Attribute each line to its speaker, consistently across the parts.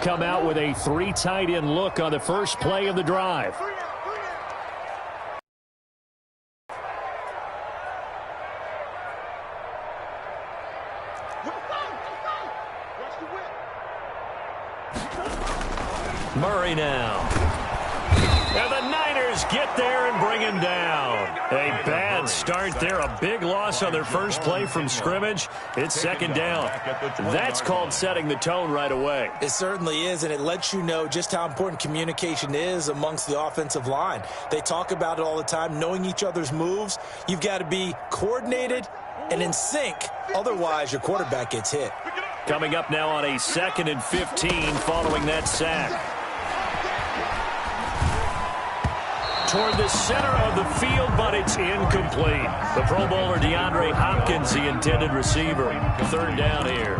Speaker 1: come out with a 3 tight end look on the first play of the drive. Murray now. And the Niners get there and bring him down. A bad start there. A big loss on their first play from scrimmage. It's second down. That's called setting the tone right away.
Speaker 2: It certainly is, and it lets you know just how important communication is amongst the offensive line. They talk about it all the time, knowing each other's moves. You've got to be coordinated and in sync. Otherwise, your quarterback gets hit.
Speaker 1: Coming up now on a 2nd and 15 following that sack. Toward the center of the field, but it's incomplete. The Pro Bowler DeAndre Hopkins, the intended receiver. 3rd down here.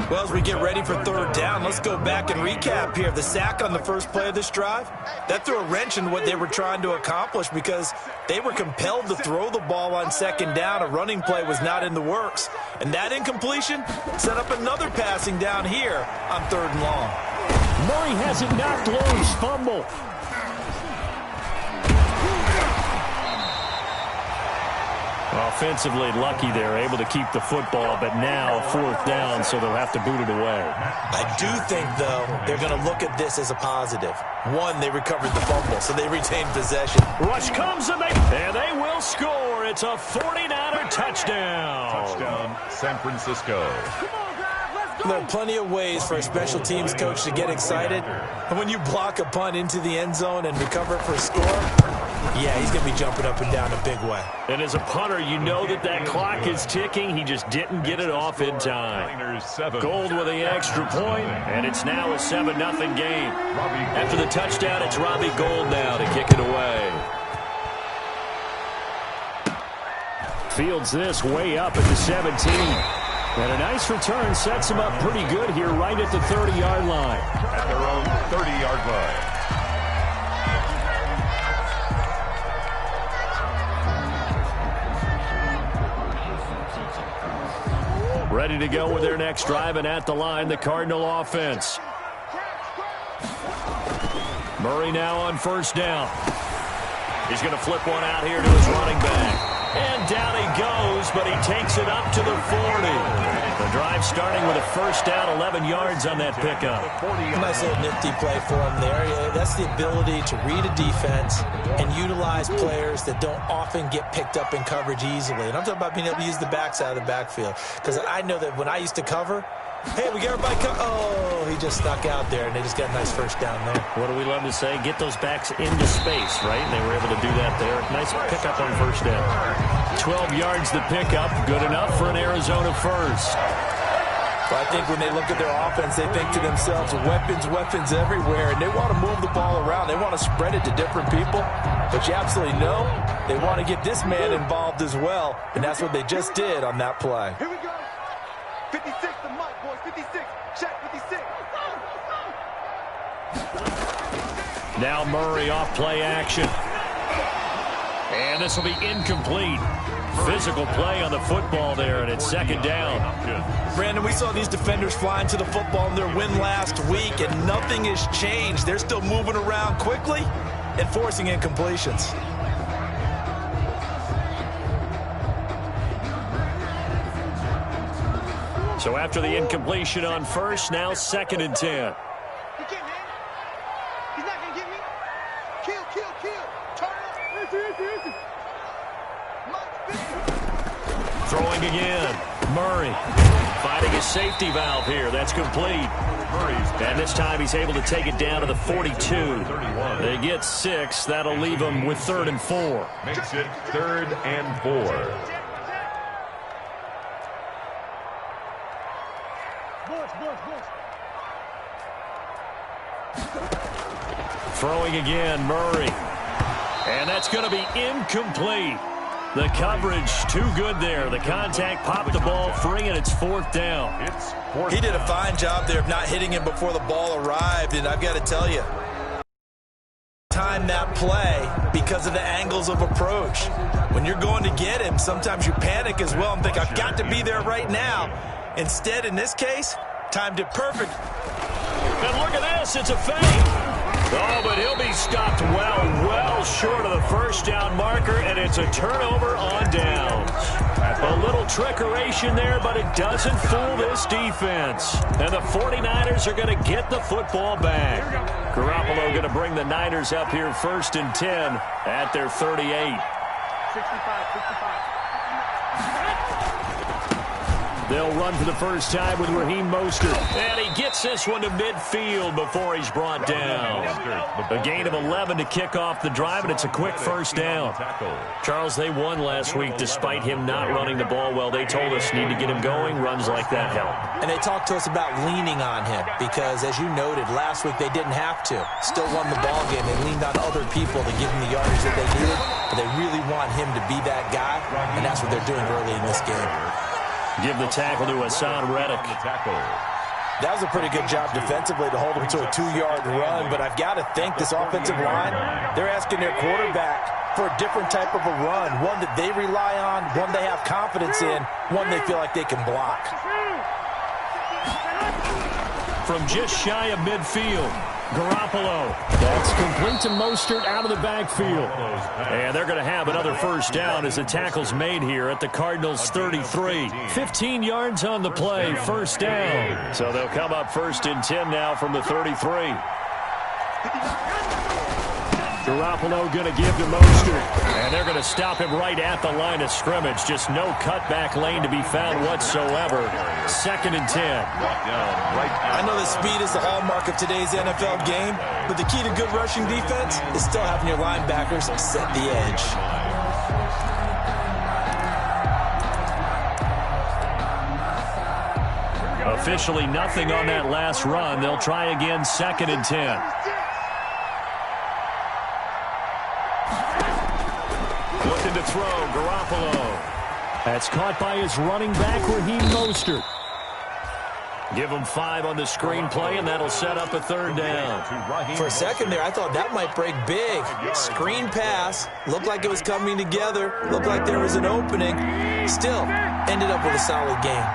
Speaker 2: Well, as we get ready for 3rd down, let's go back and recap here. The sack on the first play of this drive, that threw a wrench in what they were trying to accomplish because they were compelled to throw the ball on 2nd down. A running play was not in the works. And that incompletion set up another passing down here on 3rd and long.
Speaker 1: Murray has it knocked loose. Fumble. Offensively lucky they're able to keep the football, but now 4th down, so they'll have to boot it away.
Speaker 2: I do think, though, they're going to look at this as a positive. One, they recovered the fumble, so they retained possession.
Speaker 1: Rush comes, and they will score. It's a 49er touchdown.
Speaker 3: Touchdown, San Francisco.
Speaker 2: There are plenty of ways for a special teams coach to get excited. And when you block a punt into the end zone and recover it for a score, yeah, he's going to be jumping up and down a big way.
Speaker 1: And as a punter, you know that clock is ticking. He just didn't get it off in time. Gold with the extra point, and it's now a 7-0 game. After the touchdown, it's Robbie Gould now to kick it away. Fields this way up at the 17. And a nice return sets him up pretty good here right at the 30-yard line.
Speaker 3: At their own 30-yard line.
Speaker 1: Ready to go with their next drive, and at the line, the Cardinal offense. Murray now on 1st down. He's going to flip one out here to his running back. And down he goes, but he takes it up to the 40. The drive starting with a 1st down, 11 yards on that pickup.
Speaker 2: Nice little nifty play for him there. That's the ability to read a defense and utilize players that don't often get picked up in coverage easily. And I'm talking about being able to use the backs out of the backfield. Because I know that when I used to cover, hey, we got everybody oh, he just stuck out there, and they just got a nice 1st down there.
Speaker 1: What do we love to say? Get those backs into space, right? And they were able to do that there. Nice pickup on 1st down. 12 yards the pickup. Good enough for an Arizona 1st.
Speaker 2: Well, I think when they look at their offense, they think to themselves, weapons everywhere, and they want to move the ball around. They want to spread it to different people. But you absolutely know they want to get this man involved as well, and that's what they just did on that play.
Speaker 4: Here we go. 56 to Mike, boys. 56. Check 56.
Speaker 1: Now Murray off play action. And this will be incomplete. Physical play on the football there, and it's 2nd down.
Speaker 2: Brandon, we saw these defenders flying to the football in their win last week, and nothing has changed. They're still moving around quickly and forcing incompletions.
Speaker 1: So after the incompletion on 1st, now 2nd and 10.
Speaker 4: He can't, man. He's not going to get me. Kill. Turn it.
Speaker 1: Throwing again. Murray finding his safety valve here. That's complete. And this time he's able to take it down to the 42. They get 6. That'll leave them with 3rd and 4.
Speaker 3: Makes it 3rd and 4.
Speaker 1: Throwing again, Murray. And that's going to be incomplete. The coverage too good there. The contact popped the ball free, and it's 4th down.
Speaker 2: He did a fine job there of not hitting him before the ball arrived, and I've got to tell you, time that play because of the angles of approach. When you're going to get him, sometimes you panic as well and think, I've got to be there right now. Instead, in this case, timed it perfect.
Speaker 1: And look at this, it's a fake. Oh, but he'll be stopped well short of the first down marker, and it's a turnover on downs. A little trickeration there, but it doesn't fool this defense. And the 49ers are going to get the football back. Garoppolo going to bring the Niners up here 1st and 10 at their 38.
Speaker 4: 65.
Speaker 1: They'll run for the first time with Raheem Mostert. And he gets this one to midfield before he's brought down. A gain of 11 to kick off the drive, and it's a quick first down. Charles, they won last week despite him not running the ball well. They told us need to get him going. Runs like that help.
Speaker 2: And they talked to us about leaning on him because, as you noted, last week they didn't have to. Still won the ball game. They leaned on other people to give him the yardage that they needed, but they really want him to be that guy, and that's what they're doing early in this game.
Speaker 1: Give the tackle to Hassan Reddick.
Speaker 2: That was a pretty good job defensively to hold him to a 2-yard run, but I've got to think this offensive line, they're asking their quarterback for a different type of a run, one that they rely on, one they have confidence in, one they feel like they can block.
Speaker 1: From just shy of midfield, Garoppolo. That's complete to Mostert out of the backfield. And they're going to have another first down as the tackle's made here at the Cardinals' 33. 15 yards on the play, first down. So they'll come up 1st and 10 now from the 33. Garoppolo going to give to Mostert. And they're going to stop him right at the line of scrimmage. Just no cutback lane to be found whatsoever. 2nd and 10.
Speaker 2: I know that speed is the hallmark of today's NFL game, but the key to good rushing defense is still having your linebackers set the edge.
Speaker 1: Officially nothing on that last run. They'll try again 2nd and 10. Looking to throw, Garoppolo. That's caught by his running back, Raheem Mostert. Give him 5 on the screenplay, and that'll set up a 3rd down.
Speaker 2: For a second there, I thought that might break big. Screen pass. Looked like it was coming together. Looked like there was an opening. Still, ended up with a solid game.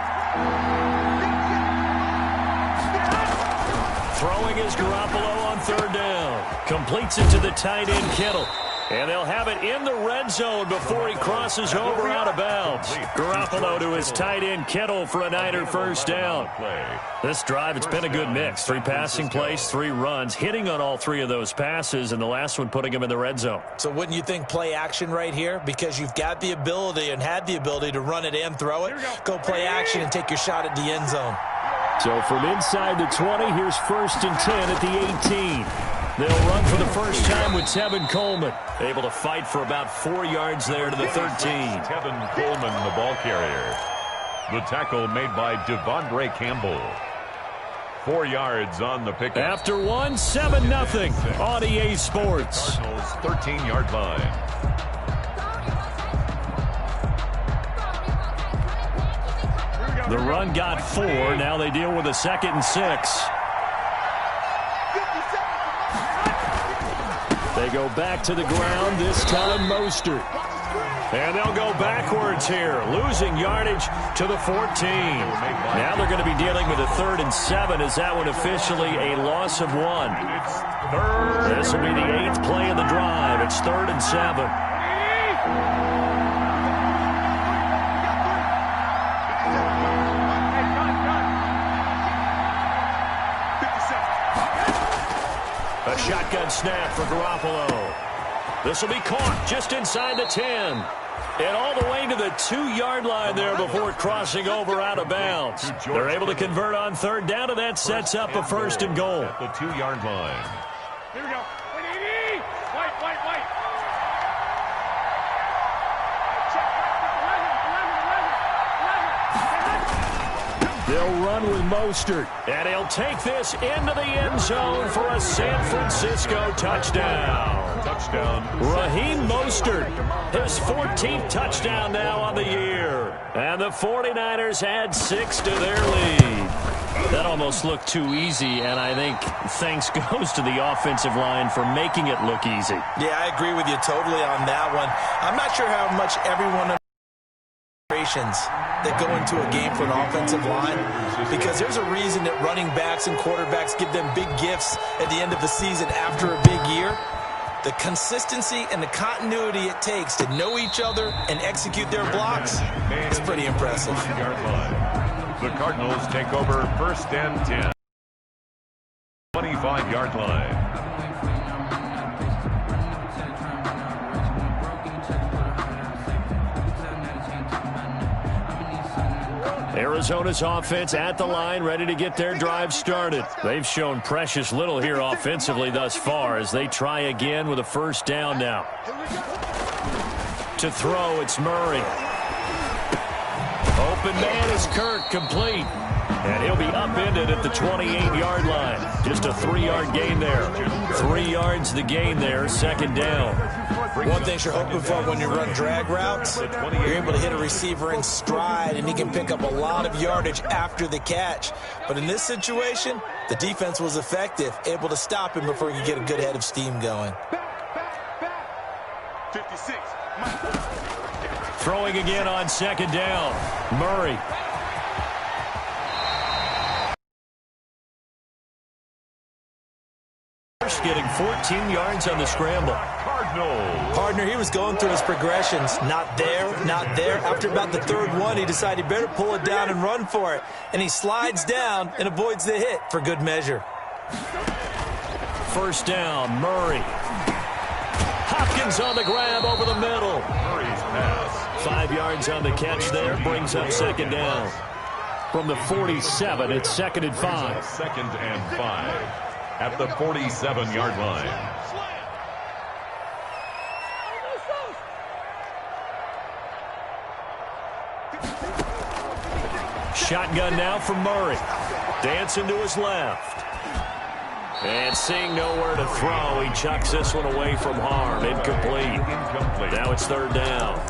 Speaker 1: Throwing is Garoppolo on 3rd down. Completes it to the tight end, Kittle. And they'll have it in the red zone before he crosses over out of bounds. Garoppolo to his tight end, Kittle, for a Niner first down. This drive, it's been a good mix. 3 passing plays, 3 runs, hitting on all 3 of those passes, and the last one putting him in the red zone.
Speaker 2: So wouldn't you think play action right here? Because you've got the ability and had the ability to run it and throw it. Go play action and take your shot at the end zone.
Speaker 1: So from inside the 20, here's 1st and 10 at the 18. They'll run for the first time with Tevin Coleman. Able to fight for about 4 yards there to the 13.
Speaker 3: Tevin Coleman, the ball carrier. The tackle made by Devondre Campbell. 4 yards on the pickup.
Speaker 1: After 1, 7-0 on EA Sports.
Speaker 3: Cardinals 13-yard line.
Speaker 1: The run got 4. Now they deal with a 2nd and 6. They go back to the ground, this time Mostert. And they'll go backwards here, losing yardage to the 14. Now they're going to be dealing with a 3rd and 7. Is that one officially a loss of 1? This will be the 8th play of the drive. It's 3rd and 7. A shotgun snap for Garoppolo. This will be caught just inside the 10. And all the way to the 2-yard line there before crossing over out of bounds. They're able to convert on 3rd down, and that sets up a 1st and goal.
Speaker 3: At the 2-yard line.
Speaker 4: Here we go. White.
Speaker 1: They'll run with Mostert, and he'll take this into the end zone for a San Francisco touchdown. Raheem Mostert, his 14th touchdown now on the year. And the 49ers add 6 to their lead. That almost looked too easy, and I think thanks goes to the offensive line for making it look easy.
Speaker 2: Yeah, I agree with you totally on that one. I'm not sure how much everyone that go into a game for an offensive line. because there's a reason that running backs and quarterbacks give them big gifts at the end of the season after a big year. The consistency and the continuity it takes to know each other and execute their blocks is pretty impressive.
Speaker 3: The Cardinals take over 1st and 10. 25-yard line.
Speaker 1: Arizona's offense at the line, ready to get their drive started. They've shown precious little here offensively thus far as they try again with a 1st down now. To throw, it's Murray. Open man is Kirk, complete. And he'll be upended at the 28-yard line. Just a 3-yard gain there. 3 yards the gain there, 2nd down.
Speaker 2: One thing you're hoping for when you run drag routes, you're able to hit a receiver in stride, and he can pick up a lot of yardage after the catch. But in this situation, the defense was effective, able to stop him before he could get a good head of steam going.
Speaker 4: 56.
Speaker 1: Throwing again on 2nd down. Murray. Getting 14 yards on the scramble.
Speaker 2: Partner, he was going through his progressions. Not there, not there. After about the 3rd one, he decided he better pull it down and run for it. And he slides down and avoids the hit for good measure.
Speaker 1: 1st down, Murray. Hopkins on the grab over the middle.
Speaker 3: Murray's pass.
Speaker 1: 5 yards on the catch there, brings up 2nd down. From the 47, it's 2nd and 5.
Speaker 3: 2nd and 5 at the 47-yard line.
Speaker 1: Shotgun now from Murray. Dancing to his left. And seeing nowhere to throw, he chucks this one away from harm. Incomplete. Now it's 3rd down.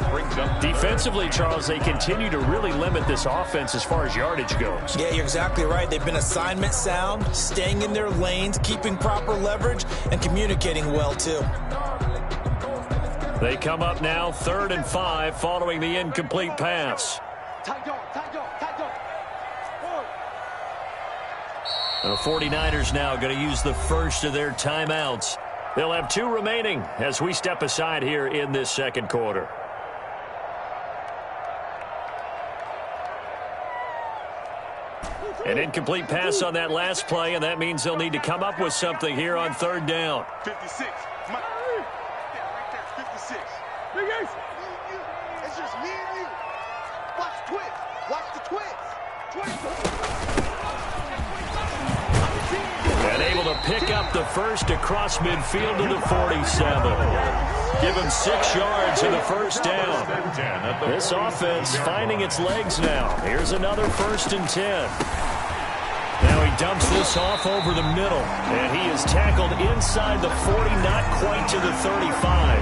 Speaker 1: Defensively, Charles, they continue to really limit this offense as far as yardage goes.
Speaker 2: Yeah, you're exactly right. They've been assignment sound, staying in their lanes, keeping proper leverage, and communicating well, too.
Speaker 1: They come up now 3rd and 5 following the incomplete pass.
Speaker 4: Tight dog.
Speaker 1: The 49ers now going to use the first of their timeouts. They'll have 2 remaining as we step aside here in this 2nd quarter. An incomplete pass on that last play, and that means they'll need to come up with something here on 3rd down.
Speaker 4: 56. Right there, 56. It's just me and you. Watch the twist.
Speaker 1: And able to pick up the first across midfield to the 47. Give him 6 yards in the 1st down. This offense finding its legs now. Here's another 1st and 10. Now he dumps this off over the middle. And he is tackled inside the 40, not quite to the 35.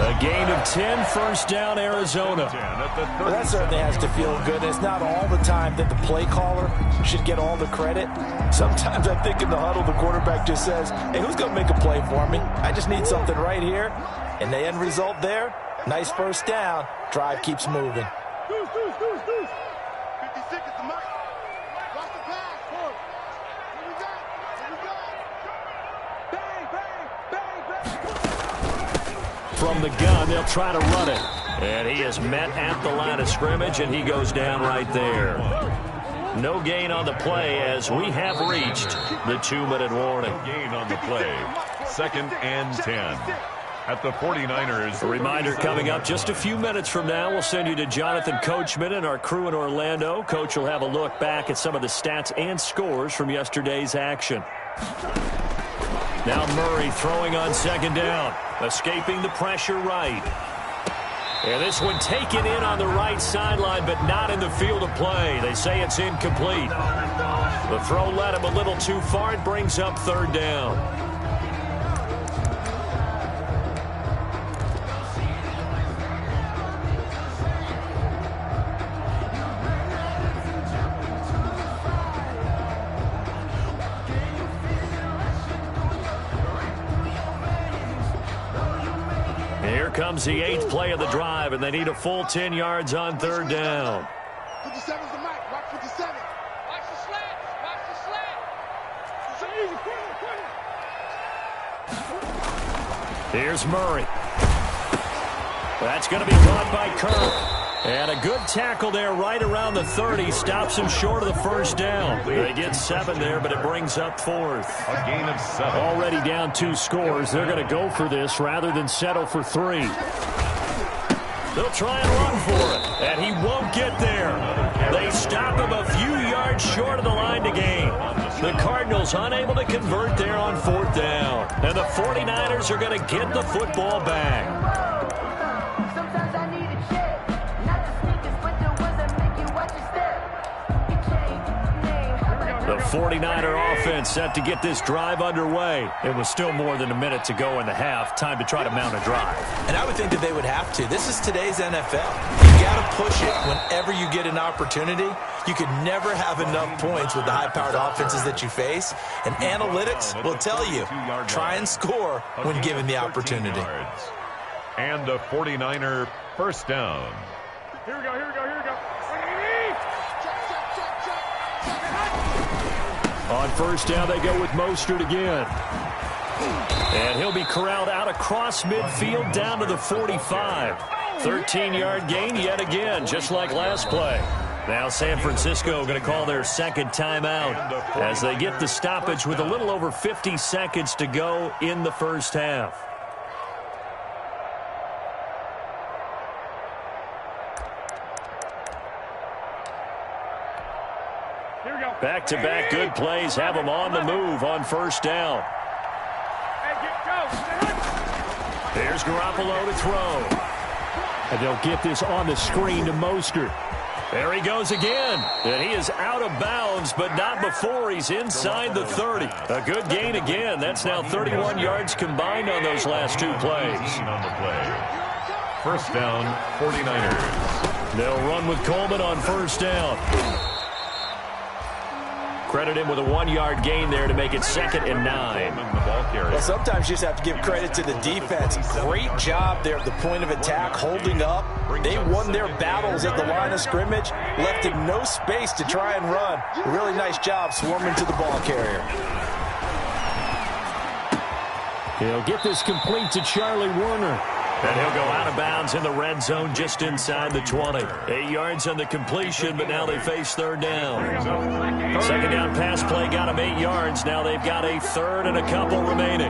Speaker 1: A gain of 10, 1st down, Arizona.
Speaker 2: Well, that certainly has to feel good. It's not all the time that the play caller should get all the credit. Sometimes I think in the huddle, the quarterback just says, hey, who's going to make a play for me? I just need something right here. And the end result there, nice 1st down. Drive keeps moving.
Speaker 4: 56 is the mark. Watch the pass. Here we go. Bang.
Speaker 1: From the gun, they'll try to run it. And he is met at the line of scrimmage, and he goes down right there. No gain on the play as we have reached the 2-minute warning.
Speaker 3: No gain on the play. 2nd and 10 at the 49ers.
Speaker 1: A reminder coming up just a few minutes from now. We'll send you to Jonathan Coachman and our crew in Orlando. Coach will have a look back at some of the stats and scores from yesterday's action. Now Murray throwing on 2nd down. Escaping the pressure right. And this one taken in on the right sideline, but not in the field of play. They say it's incomplete. The throw led him a little too far. It brings up 3rd down. Here comes the 8th play of the drive, and they need a full 10 yards on 3rd down.
Speaker 4: 57's the mic. Watch 57.
Speaker 1: Here's Murray. That's going to be caught by Kirk. And a good tackle there right around the 30. Stops him short of the first down. They get 7 there, but it brings up 4th.
Speaker 3: A gain of 7.
Speaker 1: Already down 2 scores. They're going to go for this rather than settle for 3. They'll try and run for it, and he won't get there. They stop him a few yards short of the line to gain. The Cardinals unable to convert there on 4th down. And the 49ers are going to get the football back. The 49er offense set to get this drive underway. It was still more than a minute to go in the half. Time to try to mount a drive.
Speaker 2: And I would think that they would have to. This is today's NFL. You got to push it whenever you get an opportunity. You could never have enough points with the high-powered offenses that you face. And analytics will tell you, try and score when given the opportunity.
Speaker 3: And a 49er first down.
Speaker 4: Here we go, here we go, here we go.
Speaker 1: On first down, they go with Mostert again. And he'll be corralled out across midfield down to the 45. 13-yard gain yet again, just like last play. Now San Francisco going to call their second timeout as they get the stoppage with a little over 50 seconds to go in the first half. Back-to-back good plays have them on the move on first down. There's Garoppolo to throw. And they'll get this on the screen to Mostert. There he goes again. And he is out of bounds, but not before he's inside the 30. A good gain again. That's now 31 yards combined on those last 2 plays.
Speaker 3: On the play. First down, 49ers.
Speaker 1: They'll run with Coleman on first down. Credit him with a 1-yard gain there to make it 2nd and 9.
Speaker 2: Well, sometimes you just have to give credit to the defense. Great job there at the point of attack, holding up. They won their battles at the line of scrimmage, left him no space to try and run. Really nice job swarming to the ball carrier.
Speaker 1: He'll get this complete to Charlie Warner. And he'll go out of bounds in the red zone just inside the 20. 8 yards on the completion, but now they face 3rd down. Second down pass play got him 8 yards. Now they've got a 3rd and a couple remaining.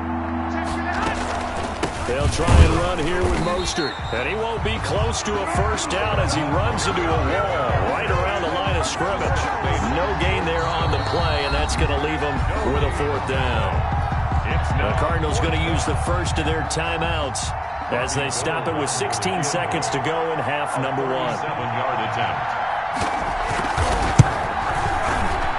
Speaker 1: They'll try and run here with Mostert. And he won't be close to a first down as he runs into a wall right around the line of scrimmage. No gain there on the play, and that's going to leave him with a 4th down. The Cardinals going to use the first of their timeouts as they stop it with 16 seconds to go in half number 1.
Speaker 3: 7-yard attempt.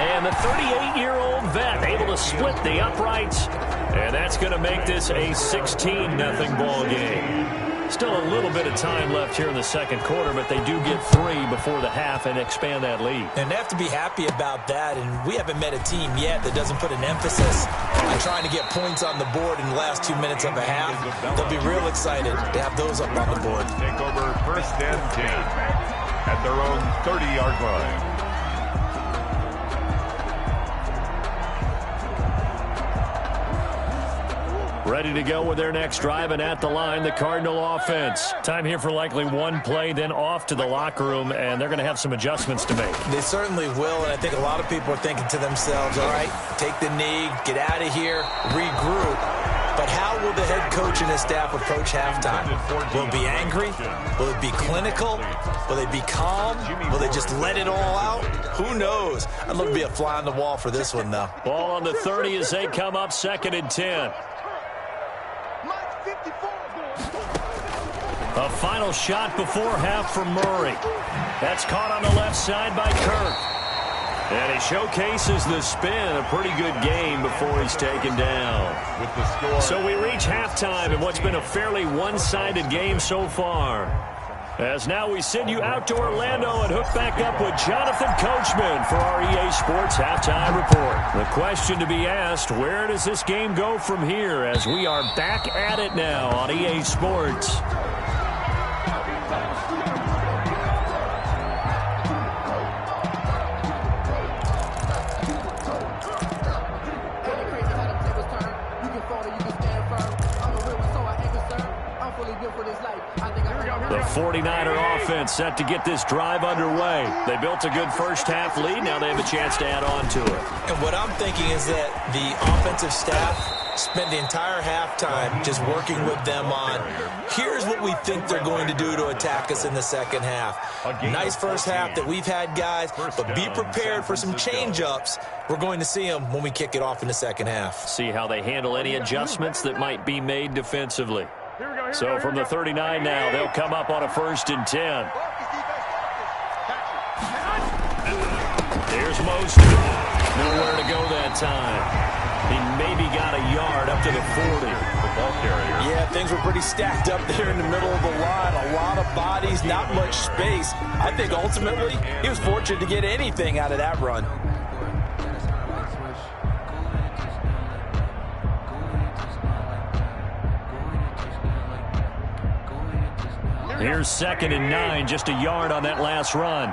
Speaker 1: And the 38-year-old vet able to split the uprights. And that's going to make this a 16-0 ball game. Still a little bit of time left here in the second quarter, but they do get 3 before the half and expand that lead.
Speaker 2: And they have to be happy about that, and we haven't met a team yet that doesn't put an emphasis on trying to get points on the board in the last 2 minutes of a half. They'll be real excited to have those up on the board.
Speaker 3: Take over first and 10 at their own 30-yard line.
Speaker 1: Ready to go with their next drive, and at the line, the Cardinal offense. Time here for likely 1 play, then off to the locker room, and they're going to have some adjustments to make.
Speaker 2: They certainly will, and I think a lot of people are thinking to themselves, all right, take the knee, get out of here, regroup. But how will the head coach and his staff approach halftime? Will it be angry? Will it be clinical? Will they be calm? Will they just let it all out? Who knows? I'd love to be a fly on the wall for this one, though.
Speaker 1: Ball on the 30 as they come up 2nd and 10. A final shot before half for Murray. That's caught on the left side by Kirk. And he showcases the spin. A pretty good game before he's taken down.
Speaker 3: With the score.
Speaker 1: So we reach halftime in what's been a fairly one-sided game so far. As now we send you out to Orlando and hook back up with Jonathan Coachman for our EA Sports Halftime Report. The question to be asked, where does this game go from here as we are back at it now on EA Sports? The 49er offense set to get this drive underway. They built a good first half lead. Now they have a chance to add on to it.
Speaker 2: And what I'm thinking is that the offensive staff spent the entire halftime just working with them on, here's what we think they're going to do to attack us in the second half. Nice first half that we've had, guys, but be prepared for some change-ups. We're going to see them when we kick it off in the second half.
Speaker 1: See how they handle any adjustments that might be made defensively. So from the 39 now, they'll come up on a 1st and 10. Here's Mostert. Nowhere to go that time. He maybe got a yard up to the 40.
Speaker 3: The ball carrier.
Speaker 2: Yeah, things were pretty stacked up there in the middle of the line. A lot of bodies, not much space. I think ultimately he was fortunate to get anything out of that run.
Speaker 1: Here's 2nd and 9, just a yard on that last run.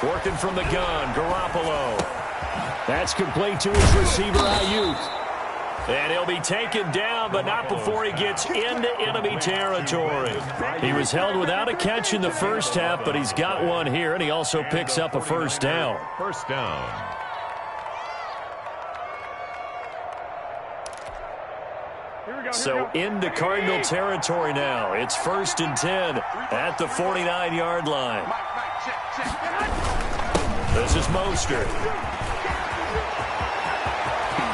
Speaker 1: Working from the gun, Garoppolo. That's complete to his receiver, Ayuk. And he'll be taken down, but not before he gets into enemy territory. He was held without a catch in the first half, but he's got one here, and he also picks up a first down.
Speaker 3: First down.
Speaker 1: So into Cardinal territory now. It's 1st and 10 at the 49-yard line. This is Mostert.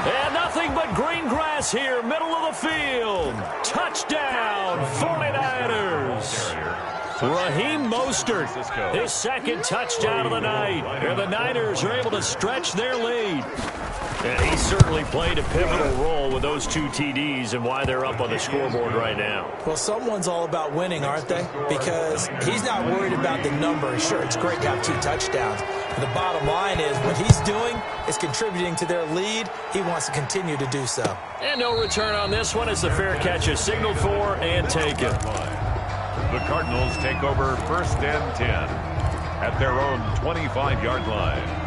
Speaker 1: And nothing but green grass here, middle of the field. Touchdown, 49ers. Raheem Mostert, his 2nd touchdown of the night. And the Niners are able to stretch their lead. And he certainly played a pivotal role with those 2 TDs and why they're up on the scoreboard right now.
Speaker 2: Well, someone's all about winning, aren't they? Because he's not worried about the number. Sure, it's great to have 2 touchdowns. But the bottom line is what he's doing is contributing to their lead. He wants to continue to do so.
Speaker 1: And no return on this one as the fair catch is signaled for and taken.
Speaker 3: The Cardinals take over 1st and 10 at their own 25-yard line.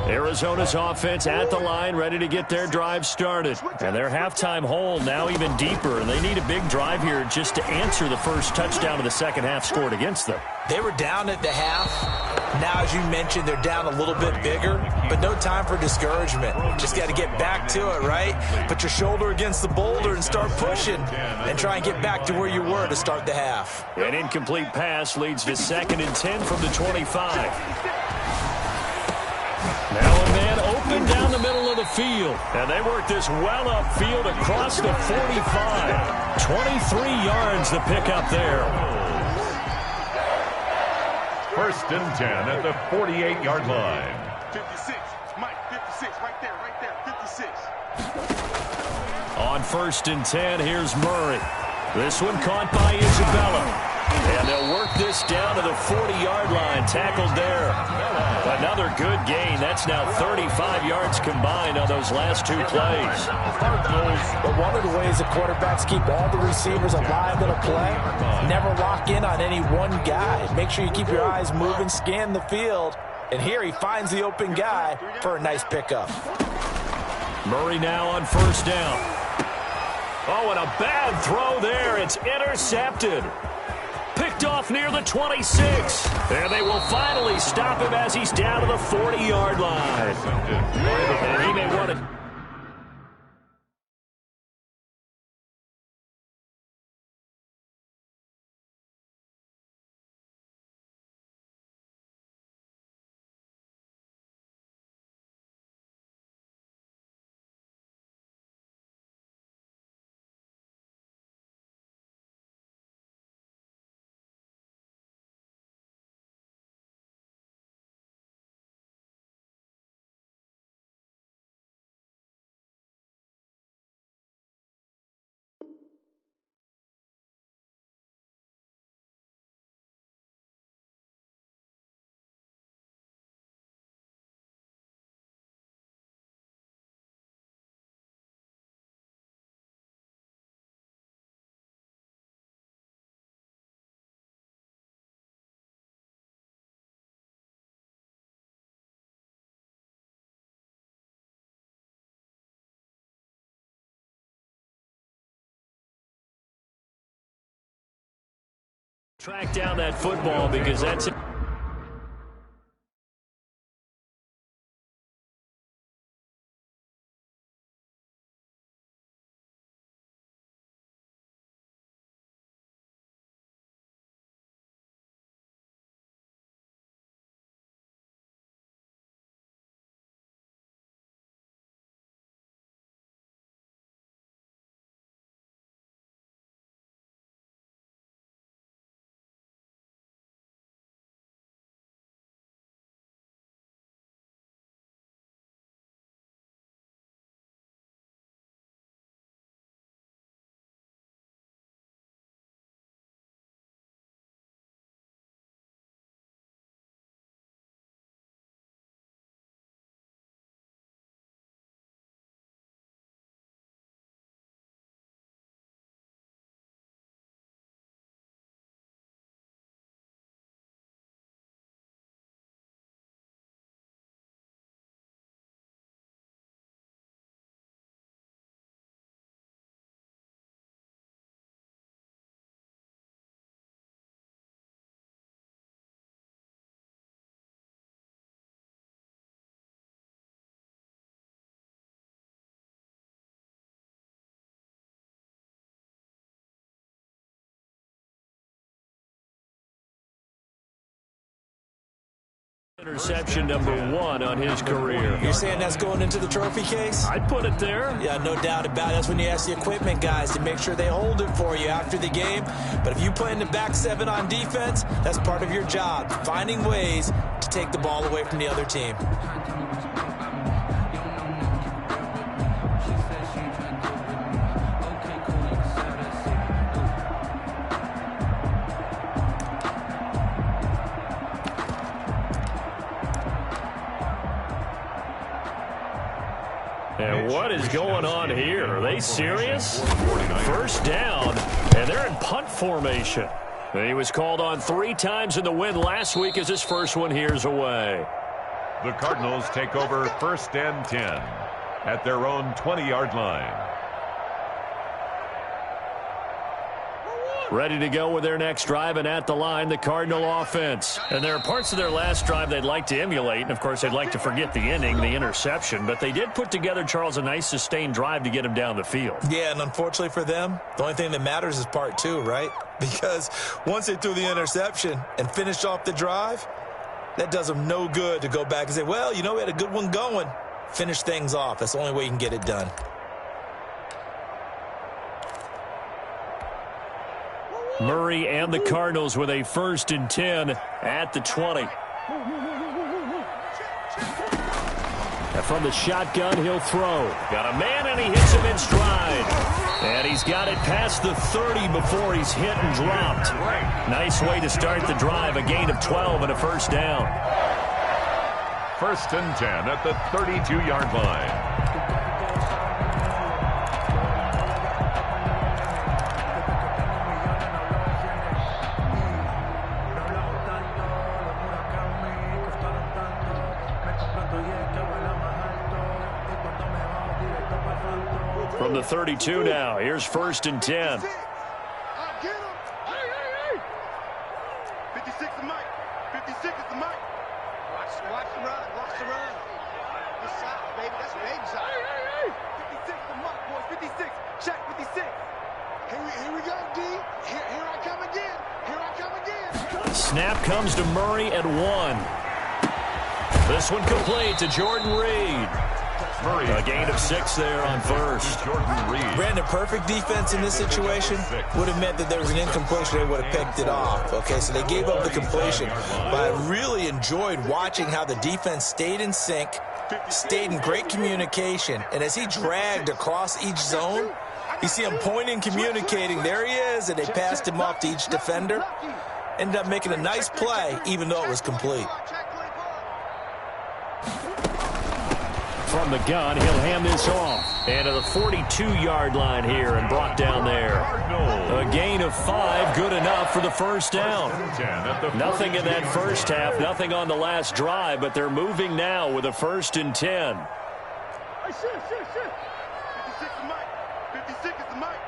Speaker 1: Arizona's offense at the line, ready to get their drive started. And their halftime hole now even deeper, and they need a big drive here just to answer the first touchdown of the second half scored against them.
Speaker 2: They were down at the half. Now, as you mentioned, they're down a little bit bigger, but no time for discouragement. Just got to get back to it, right? Put your shoulder against the boulder and start pushing and try and get back to where you were to start the half.
Speaker 1: An incomplete pass leads to 2nd and 10 from the 25. Now a man open down the middle of the field. And they work this well upfield across the 45. 23 yards to pick up there.
Speaker 3: 1st and 10 at the 48-yard line.
Speaker 4: 56. Mike, 56. Right there. 56.
Speaker 1: On 1st and 10, here's Murray. This one caught by Isabella. And they'll work this down to the 40-yard line. Tackled there. Another good gain. That's now 35 yards combined on those last 2 plays.
Speaker 2: But one of the ways the quarterbacks keep all the receivers alive in a play, never lock in on any one guy. Make sure you keep your eyes moving, scan the field. And here he finds the open guy for a nice pickup.
Speaker 1: Murray now on 1st down. Oh, and a bad throw there. It's intercepted. Picked off near the 26. There they will finally stop him as he's down to the 40-yard line. And he may want to... Track down that football because that's it. Interception number 1 on his career.
Speaker 2: You're saying that's going into the trophy case?
Speaker 1: I'd put it there.
Speaker 2: Yeah, no doubt about it. That's when you ask the equipment guys to make sure they hold it for you after the game. But if you play in the back 7 on defense, that's part of your job, finding ways to take the ball away from the other team.
Speaker 1: And what is going on here? Are they serious? First down, and they're in punt formation. He was called on 3 times in the win last week as his first one here's away.
Speaker 3: The Cardinals take over 1st and 10 at their own 20-yard line.
Speaker 1: Ready to go with their next drive, and at the line, the Cardinal offense. And there are parts of their last drive they'd like to emulate, and of course they'd like to forget the ending, the interception, but they did put together, Charles, a nice sustained drive to get him down the field.
Speaker 2: Yeah, and unfortunately for them, the only thing that matters is part 2, right? Because once they threw the interception and finished off the drive, that does them no good to go back and say, well, you know, we had a good one going. Finish things off. That's the only way you can get it done.
Speaker 1: Murray and the Cardinals with a 1st and 10 at the 20. And from the shotgun, he'll throw. Got a man, and he hits him in stride. And he's got it past the 30 before he's hit and dropped. Nice way to start the drive, a gain of 12 and a 1st down.
Speaker 3: 1st and 10 at the 32-yard line.
Speaker 1: From the 32 now, here's 1st and 10.
Speaker 4: 56 is Mike. 56 is the Mike. Watch the run. Watch the run. This side, baby. That's baby side. 56 is the Mike, boys. 56. Check 56. Here we go, D. Here I come again. Here I come again.
Speaker 1: Snap comes to Murray at 1. This one complete to Jordan Reed. A gain of 6 there on 1st.
Speaker 2: Brandon, perfect defense in this situation would have meant that there was an incompletion. They would have picked it off. Okay, so they gave up the completion. But I really enjoyed watching how the defense stayed in sync, stayed in great communication. And as he dragged across each zone, you see him pointing, communicating. There he is, and they passed him off to each defender. Ended up making a nice play, even though it was complete.
Speaker 1: From the gun, he'll hand this off. And to the 42-yard line here and brought down there. A gain of 5, good enough for the 1st down. Nothing in that first half, nothing on the last drive, but they're moving now with a 1st and 10.
Speaker 4: 56 is Mike. 56 is the Mike.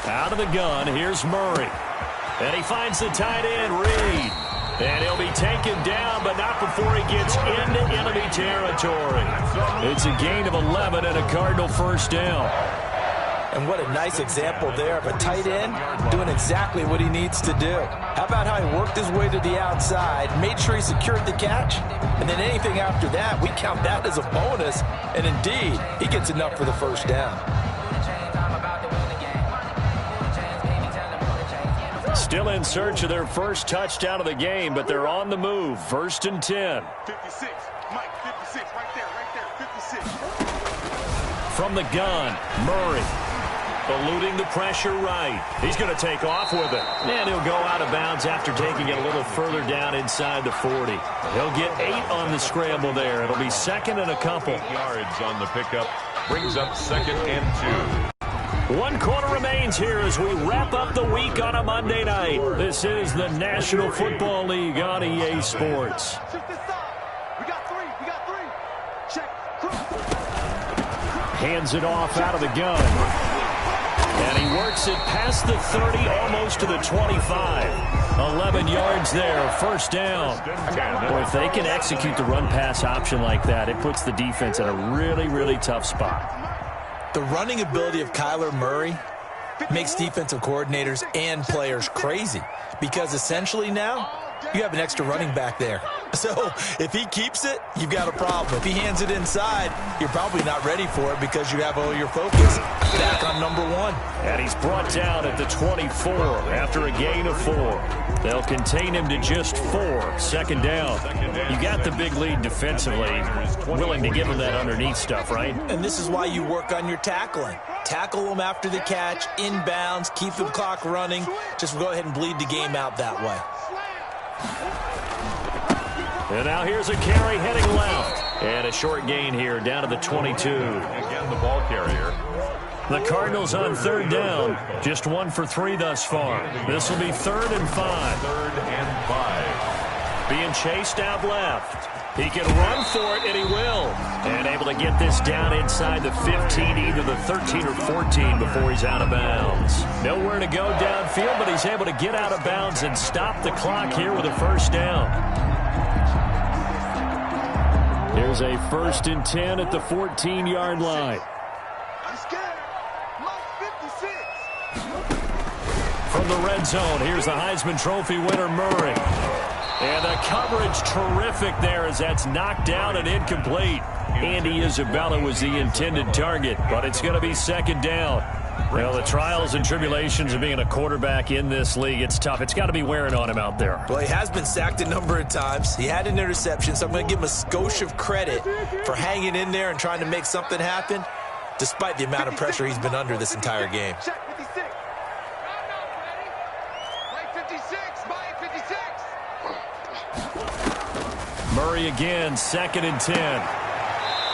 Speaker 1: Out of the gun, here's Murray. And he finds the tight end, Reed. And he'll be taken down, but not before he gets into enemy territory. It's a gain of 11 and a Cardinal first down.
Speaker 2: And what a nice example there of a tight end doing exactly what he needs to do. How about how he worked his way to the outside, made sure he secured the catch, and then anything after that, we count that as a bonus. And indeed, he gets enough for the first down.
Speaker 1: Still in search of their first touchdown of the game, but they're on the move. 1st and 10.
Speaker 4: 56. Mike, 56. Right there. 56.
Speaker 1: From the gun, Murray. Eluding the pressure right. He's going to take off with it. And he'll go out of bounds after taking it a little further down inside the 40. He'll get 8 on the scramble there. It'll be 2nd and a couple.
Speaker 3: 8 yards on the pickup. Brings up 2nd and 2.
Speaker 1: 1 quarter remains here as we wrap up the week on a Monday night. This is the National Football League on EA Sports.
Speaker 4: We got three. Check.
Speaker 1: Hands it off out of the gun. And he works it past the 30, almost to the 25. 11 yards there, first down. Boy, if they can execute the run-pass option like that, it puts the defense in a really, really tough spot.
Speaker 2: The running ability of Kyler Murray makes defensive coordinators and players crazy because essentially now you have an extra running back there. So if he keeps it, you've got a problem. If he hands it inside, you're probably not ready for it because you have all your focus back on number 1.
Speaker 1: And he's brought down at the 24 after a gain of 4. They'll contain him to just 4. 2nd down. You got the big lead defensively. Willing to give him that underneath stuff, right?
Speaker 2: And this is why you work on your tackling. Tackle them after the catch, inbounds, keep the clock running. Just go ahead and bleed the game out that way.
Speaker 1: And now here's a carry heading left. And a short gain here down to the 22.
Speaker 3: Again, the ball carrier.
Speaker 1: The Cardinals on 3rd down. Just 1 for 3 thus far. This will be 3rd and 5.
Speaker 3: 3rd and 5.
Speaker 1: Being chased out left. He can run for it, and he will. And able to get this down inside the 15, either the 13 or 14 before he's out of bounds. Nowhere to go downfield, but he's able to get out of bounds and stop the clock here with a first down. Here's a 1st and 10 at the 14-yard line. From the red zone, here's the Heisman Trophy winner, Murray. And the coverage terrific there as that's knocked down and incomplete. Andy Isabella was the intended target, but it's going to be 2nd down. Well, the trials and tribulations of being a quarterback in this league, it's tough. It's got to be wearing on him out there.
Speaker 2: Well, he has been sacked a number of times. He had an interception, so I'm going to give him a skosh of credit for hanging in there and trying to make something happen, despite the amount of pressure he's been under this entire game.
Speaker 1: Murray again, 2nd and 10.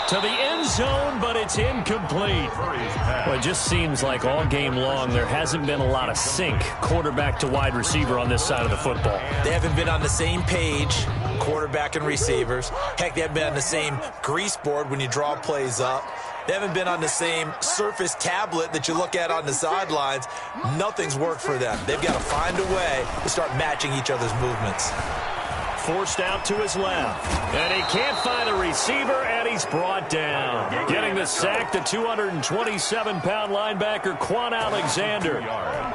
Speaker 1: To the end zone, but it's incomplete. Well, it just seems like all game long there hasn't been a lot of sync quarterback to wide receiver on this side of the football.
Speaker 2: They haven't been on the same page, quarterback and receivers. Heck, they haven't been on the same grease board when you draw plays up. They haven't been on the same surface tablet that you look at on the sidelines. Nothing's worked for them. They've got to find a way to start matching each other's movements.
Speaker 1: Forced out to his left. And he can't find a receiver, and he's brought down. Getting the sack, the 227-pound linebacker, Quan Alexander.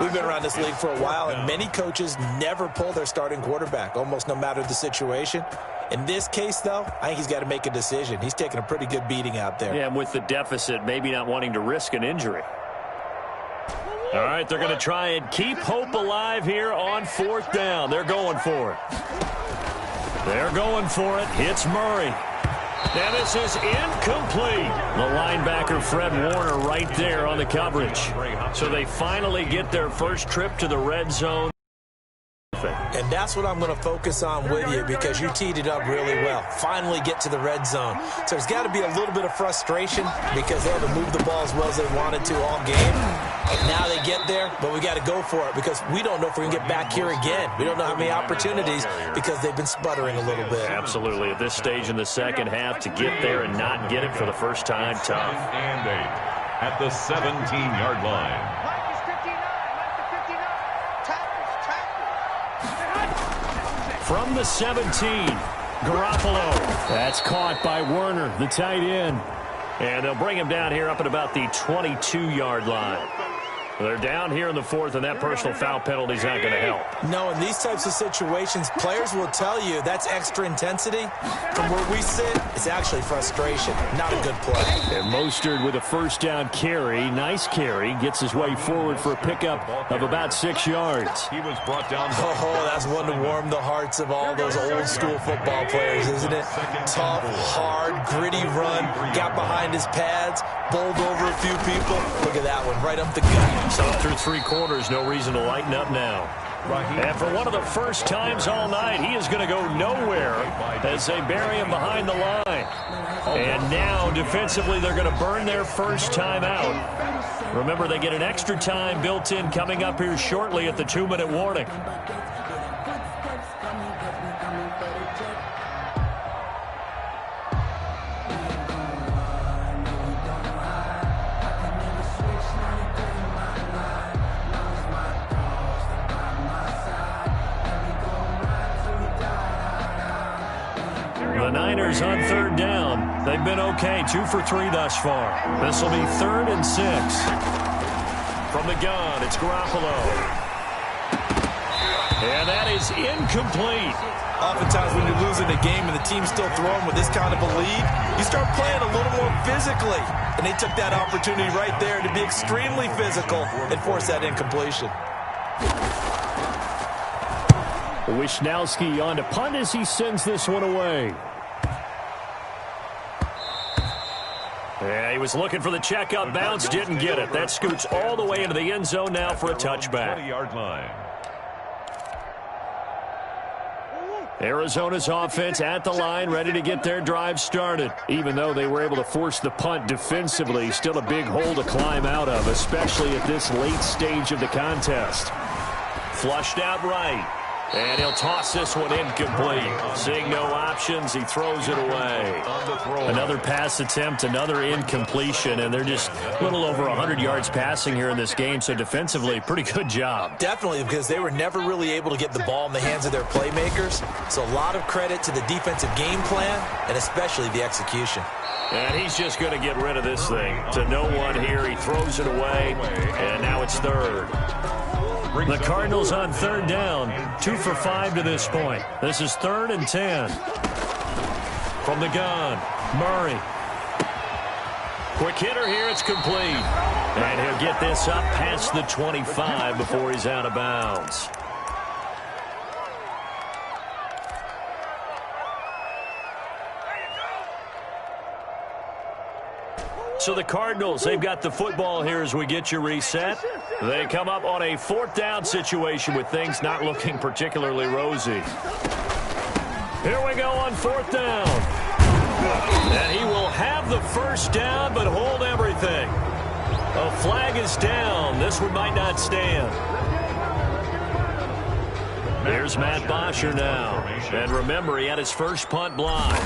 Speaker 2: We've been around this league for a while, and many coaches never pull their starting quarterback, almost no matter the situation. In this case, though, I think he's got to make a decision. He's taking a pretty good beating out there.
Speaker 1: Yeah, and with the deficit, maybe not wanting to risk an injury. All right, they're going to try and keep hope alive here on 4th down. They're going for it. They're going for it. Hits Murray. And this is incomplete. The linebacker, Fred Warner, right there on the coverage. So they finally get their first trip to the red zone.
Speaker 2: And that's what I'm going to focus on with you because you teed it up really well. Finally get to the red zone. So there's got to be a little bit of frustration because they haven't moved the ball as well as they wanted to all game. And now they get there, but we got to go for it because we don't know if we're going to get back here again. We don't know how many opportunities because they've been sputtering a little bit.
Speaker 1: Absolutely. At this stage in the second half, to get there and not get it for the first time, tough.
Speaker 3: And 8 at the 17-yard line.
Speaker 4: Mike is 59. Tackles.
Speaker 1: From the 17, Garoppolo. That's caught by Werner, the tight end. And they'll bring him down here up at about the 22-yard line. They're down here in the fourth, and that personal foul penalty is not going to help.
Speaker 2: No, in these types of situations, players will tell you that's extra intensity. From where we sit, it's actually frustration. Not a good play.
Speaker 1: And Mostert with a first down carry. Nice carry. Gets his way forward for a pickup of about 6 yards.
Speaker 3: He was brought down.
Speaker 2: Oh, that's one to warm the hearts of all those old-school football players, isn't it? Tough, hard, gritty run. Got behind his pads. Bowled over a few people. Look at that one, right up the gut.
Speaker 1: So through 3 quarters, no reason to lighten up now. And for one of the first times all night, he is going to go nowhere as they bury him behind the line. And now, defensively, they're going to burn their first time out. Remember, they get an extra time built in coming up here shortly at the 2-minute warning. The Niners on 3rd down. They've been okay, 2 for 3 thus far. This will be 3rd and 6. From the gun, it's Garoppolo. And that is incomplete.
Speaker 2: Oftentimes when you're losing a game and the team's still throwing with this kind of a lead, you start playing a little more physically. And they took that opportunity right there to be extremely physical and force that incompletion.
Speaker 1: Wisnowski on to punt as he sends this one away. Yeah, he was looking for the checkup bounce, didn't get it. That scoots all the way into the end zone now for a touchback.
Speaker 3: 20-yard line.
Speaker 1: Arizona's offense at the line, ready to get their drive started. Even though they were able to force the punt defensively, still a big hole to climb out of, especially at this late stage of the contest. Flushed out right. And he'll toss this one incomplete. Seeing no options, he throws it away. Another pass attempt, another incompletion, and they're just a little over 100 yards passing here in this game, so defensively, pretty good job.
Speaker 2: Definitely, because they were never really able to get the ball in the hands of their playmakers. So a lot of credit to the defensive game plan, and especially the execution.
Speaker 1: And he's just going to get rid of this thing. To no one here, he throws it away, and now it's 3rd. The Cardinals on 3rd down, 2 for 5 to this point. This is 3rd and 10. From the gun, Murray. Quick hitter here, it's complete. And he'll get this up past the 25 before he's out of bounds. So the Cardinals, they've got the football here as we get you reset. They come up on a 4th down situation with things not looking particularly rosy. Here we go on 4th down. And he will have the first down but hold everything. A flag is down. This one might not stand. Here's Matt Bosher now. And remember, he had his first punt blocked.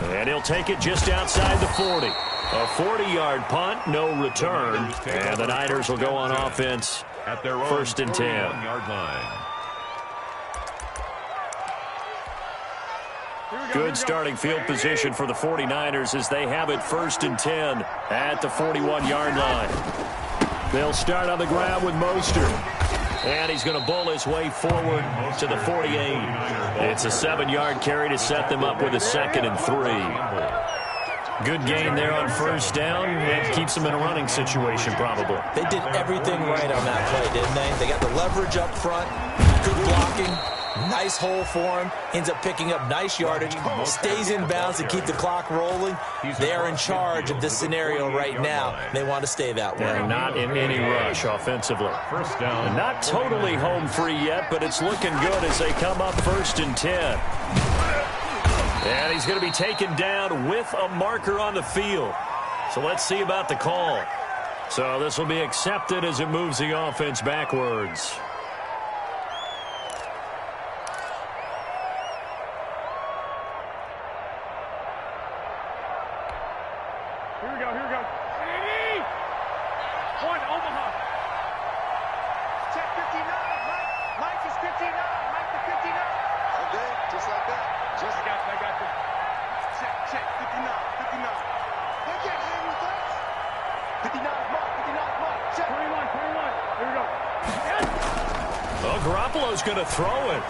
Speaker 1: And he'll take it just outside the 40. A 40-yard punt, no return. And the Niners will go on offense
Speaker 3: at their
Speaker 1: 1st and 10.
Speaker 3: Yard line.
Speaker 1: Good starting field position for the 49ers as they have it 1st and 10 at the 41-yard line. They'll start on the ground with Mostert. And he's going to bull his way forward to the 48. It's a 7-yard carry to set them up with a 2nd and 3. Good gain there on 1st down. It keeps them in a running situation probably.
Speaker 2: They did everything right on that play, didn't they? They got the leverage up front, good blocking, nice hole for him, ends up picking up nice yardage, stays in bounds to keep the clock rolling. They are in charge of this scenario right now. They want to stay that way.
Speaker 1: They're not in any rush offensively.
Speaker 3: 1st down.
Speaker 1: And not totally home free yet, but it's looking good as they come up 1st and 10. And he's going to be taken down with a marker on the field. So let's see about the call. So this will be accepted as it moves the offense backwards.
Speaker 5: Here we go, here we go. 1, Omaha.
Speaker 4: Check 59, Mike. Mike is 59. Mike the 59. Okay, just like that. Just
Speaker 5: I got this.
Speaker 4: check 59, 59. They can't hang with us. 59 Mark, 59 Mark. Check.
Speaker 5: 21, 21. Here we go.
Speaker 1: Oh, Garoppolo's going to throw it.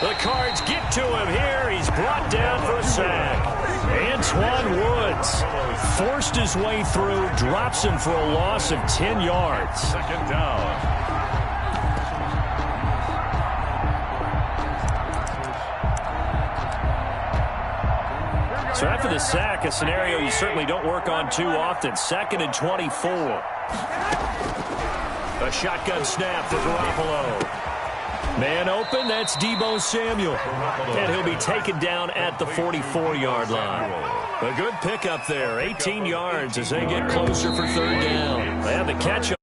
Speaker 1: The Cards get to him here. He's brought down for a sack. Antoine Woods forced his way through, drops him for a loss of 10 yards.
Speaker 3: Second down.
Speaker 1: So after the sack, a scenario you certainly don't work on too often. 2nd and 24. A shotgun snap for Garoppolo. Man open, that's Deebo Samuel. And he'll be taken down at the 44-yard line. A good pickup there, 18 yards as they get closer for 3rd down. They have the catch-up.